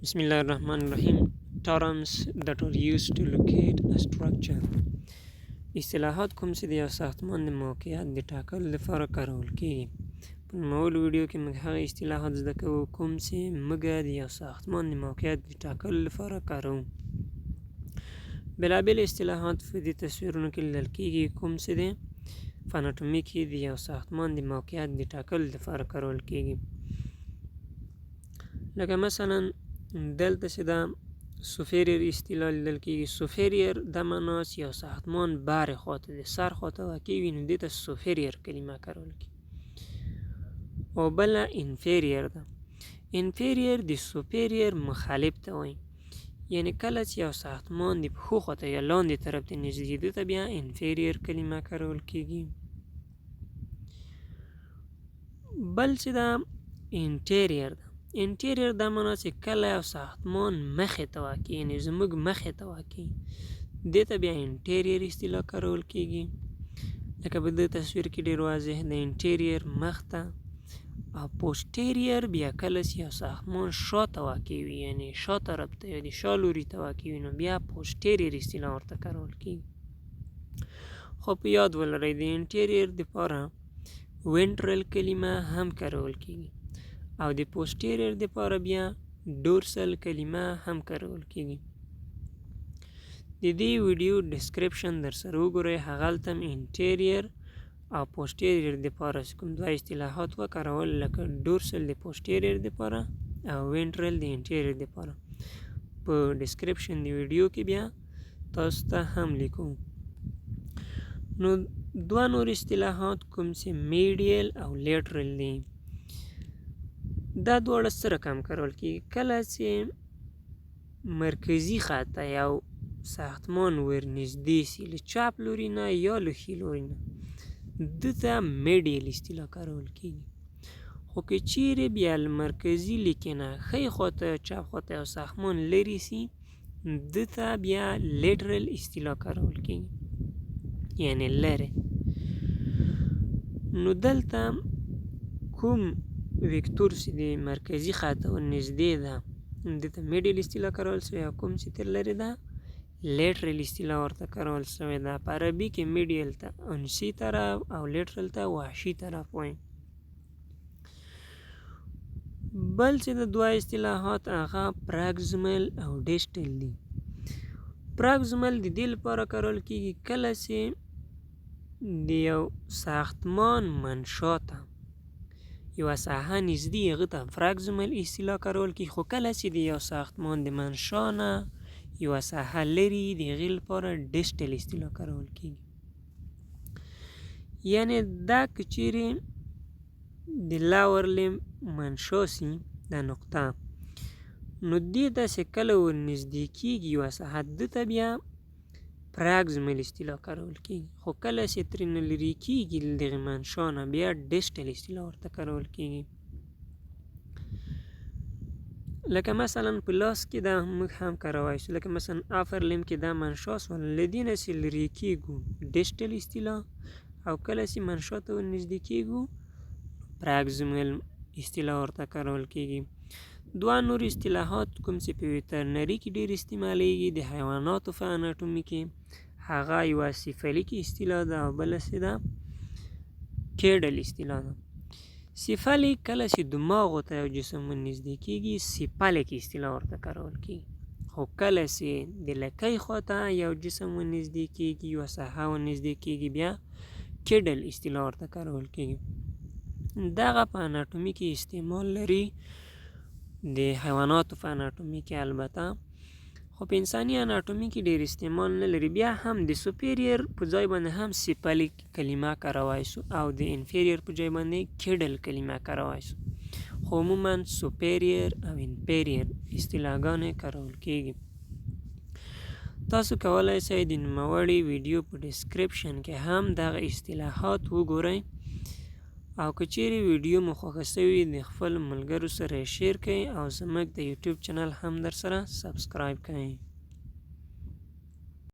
Bismillah ar-Rahman ar-Rahim. Terms that are used to locate a structure. اصطلاحات کوم چې د یو ساختمان د موقعیت د ټاکلو لپاره کارول کیږي. په نوموړو ویډیو کې موږ هغه اصطلاحات زده کوو کوم چې موږ د یو ساختمان د موقعیت د ټاکلو لپاره کاروو. بېلابېل اصطلاحات په دې تصویرونو کې لیدل کیږي کوم چې د په اناټومي کې د یو ساختمان د موقعیت د ټاکلو لپاره کارول کیږي. لکه مثلا دلته چې دا سوپیریر اصطلاح لیدل کیږي. سوپیریر دا معنا چې یو ساختمان بارې خواته د سر خواته واقع وي نو دې ته سوپیریر کلمه کارول کیږي. او بله انفیریر ده. انفیریر د سوپیریر مخالف ته وایي، یعنی کله چې یو ساختمان د پښو خواته یا لاندې طرف ته نږدې دې ته بیا انفیریر کلمه کارول کیږي. بل چې دا انټیریر ده. انټیریر دا معنا چې کله یو ساختمان مخې ته واقع یعنی زموږ مخې ته واقع دې ته بیا انټیریر اصطلاح کارول کیږي. لکه په دې تصویر کې ډیر واضح د انټیریر مخ ته، او پوسټیریر بیا کله چې یو ساختمان شاته واقع وي یعنی شا طرف ته یا د شا لوري ته واقع وي نو بیا پوسټیریر اصطلاح ورته کارول کیږي. خو په یاد ولرئ د انټیریر دپاره وینټرل کلمه هم کارول کیږي او د پوسټیریر دپاره بیا ډورسل کلمه هم کارول کیږي. د دې ویډیو ډسکرپشن در سره وګورئ، هغلته هم انټیریر او پوسټیریر دپاره کوم دوه اصطلاحات وکارول، لکه ډورسل د پوسټیریر دپاره او وینټرل د انټیریر دپاره. په ډسکرپشن د ویډیو کې بیا تاسو ته هم لیکو. نو دوه نور اصطلاحات کوم چې میډیل او لیټرل دي، دا دواړه سره کم کارول کیږي. کله چې مرکزي خط یو ساختمان ورنږدې سي له چپ لوري نه یا له ښي لوري نه ده ته میډیل اصطلاح کارول کیږي. خو که چیرې بیا له مرکزي لیکې نه ښی خواته چپ خواته یو ساختمان لرې سي ده ته بیا لیټرل اصطلاح کارول کیږي یعنی لرې. نو دلته کوم ویکتور چې د مرکزي خط ورنږدې ده دې ته میډیل اصطلاح کارول سوی، او کوم چې تر لرې ده لیټرل اصطلاح ورته کارول سوی ده. په عربي کې میډیل ته انسي طرف او لیټرل ته وحشي طرف وایي. بل چې د دوه اصطلاحات هغه پراکزیمل او ډیسټل دي. پراکزیمل د دې لپاره کارول کیږي کله چې د یو ساختمان منشا ته یوه ساحه نږدې هغه ته پراکزیمل اصطلاح کارول کیږي. خو کله چې د یو ساختمان د منشا نه یوه ساحه لري د هغې لپاره ډیسټل اصطلاح کارول کیږي. یعنی دا که چیرې د لاور لیم منشا سي دا نقطه نو دې ته چې کله ورنږدې کیږي یوه ساحه ده ته بیا پراکزیمل اصطلاح کارول کیږي. خو کله چې ترېنه لرې کیږي له دغې منشا نه بیا ډیسټل اصطلاح ورته کارول کیږي. لکه مثلا په لاس کې دا موږ هم کاروای شو، لکه مثلا افر لیم کې دا منشا سوله له دې نه چې لرې کیږو ډیسټل اصطلاح، او کله چې منشا ته ورنږدې کیږو پراکزیمل اصطلاح ورته کارول کیږي. دوه نور اصطلاحات کوم چې په ویترنري کې ډېر استعمالیږي د حیواناتو په اناټومي کې، هغه یوه سیفلیک اصطلاح ده او بله چې ده کیډل اصطلاح ده. سیفلیک کله چې دماغو ته یو جسم ورنږدې کیږي سیپلیک اصطلاح ورته کارول کیږي. خو کله چې د لکۍ خواته یو جسم ورنږدې کیږي یوه ساحه ورنږدې کیږي بیا کیډل اصطلاح ورته کارول کیږي. دغه په اناټومي کې استعمال لري د حیواناتو په اناټومي کې البته، خو په انساني اناټومي کې ډېر استعمال نه لري. بیا هم د سوپیریر په ځای باندې هم سیپلیک کلمه کاروای سو او د انفیریر په ځای باندې کیډل کلمه کاروای سو، خو عموما سوپیریر او انفیریر اصطلاحګانې کارول کیږي. تاسو کولی شئ د نوموړې ویډیو په ډسکرپشن کې هم دغه اصطلاحات وګورئ، او که چیرې ویډیو مو خوښه شوي د خپل ملګرو سره یې شیر کړئ او زموږ د یوټیوب چینل هم در سره سبسکرایب کړئ.